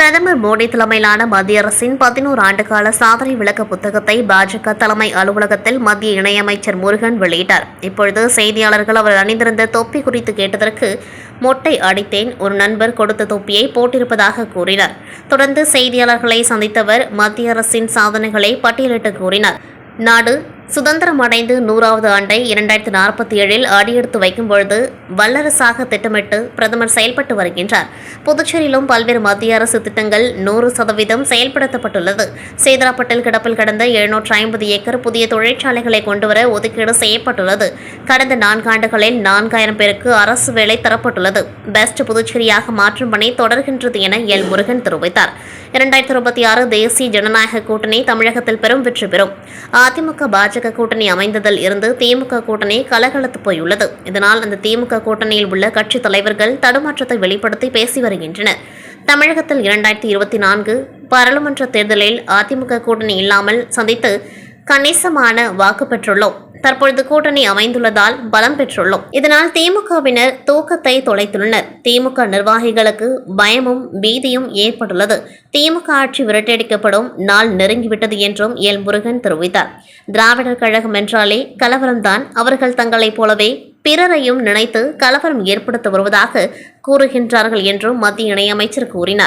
பிரதமர் மோடி தலைமையிலான மத்திய அரசின் 11 ஆண்டுகால சாதனை விளக்க புத்தகத்தை பாஜக தலைமை அலுவலகத்தில் மத்திய இணையமைச்சர் முருகன் வெளியிட்டார். இப்பொழுது செய்தியாளர்கள் அவர் அணிந்திருந்த தொப்பி குறித்து கேட்டதற்கு, மொட்டை அடித்தேன், ஒரு நண்பர் கொடுத்த தொப்பியை போட்டிருப்பதாக கூறினார். தொடர்ந்து செய்தியாளர்களை சந்தித்தவர் மத்திய அரசின் சாதனைகளை பட்டியலிட்டு கூறினார். நாடு சுதந்திரம் அடைந்து 100வது ஆண்டை 2047 அடியெடுத்து வைக்கும்பொழுது வல்லரசாக திட்டமிட்டு பிரதமர் செயல்பட்டு வருகின்றார். புதுச்சேரியிலும் பல்வேறு மத்திய அரசு திட்டங்கள் 100% செயல்படுத்தப்பட்டுள்ளது. சேதராப்பட்டில் கிடப்பில் கடந்த 750 ஏக்கர் புதிய தொழிற்சாலைகளை கொண்டுவர ஒதுக்கீடு செய்யப்பட்டுள்ளது. கடந்த 4 ஆண்டுகளில் 4000 பேருக்கு அரசு வேலை தரப்பட்டுள்ளது. பெஸ்ட் புதுச்சேரியாக மாற்றும் பணி தொடர்கின்றது என எல். முருகன் தெரிவித்தார். 2026 தேசிய ஜனநாயக கூட்டணி தமிழகத்தில் பெரும் வெற்றி பெறும். அதிமுக பாஜக கூட்டணி அமைந்ததில் இருந்து திமுக கூட்டணி கலகலத்து போயுள்ளது. இதனால் அந்த திமுக கூட்டணியில் உள்ள கட்சி தலைவர்கள் தடுமாற்றத்தை வெளிப்படுத்தி பேசி வருகின்றனர். தமிழகத்தில் 2024 பாராளுமன்ற தேர்தலில் அதிமுக கூட்டணி இல்லாமல் சந்தித்து கணிசமான வாக்கு பெற்றுள்ளோம். தற்பொழுது கூட்டணி அமைந்துள்ளதால் பலம் பெற்றுள்ளோம். இதனால் திமுகவினர் தூக்கத்தை தொலைத்துள்ளனர். திமுக நிர்வாகிகளுக்கு பயமும் பீதியும் ஏற்பட்டுள்ளது. திமுக ஆட்சி விரட்டடிக்கப்படும் நாள் நெருங்கிவிட்டது என்றும் எல். முருகன் தெரிவித்தார். திராவிடர் கழகம் என்றாலே கலவரம்தான். அவர்கள் தங்களைப் போலவே பிறரையும் நினைத்து கலவரம் ஏற்படுத்த வருவதாக கூறுகின்றார்கள் என்றும் மத்திய இணையமைச்சர் கூறினார்.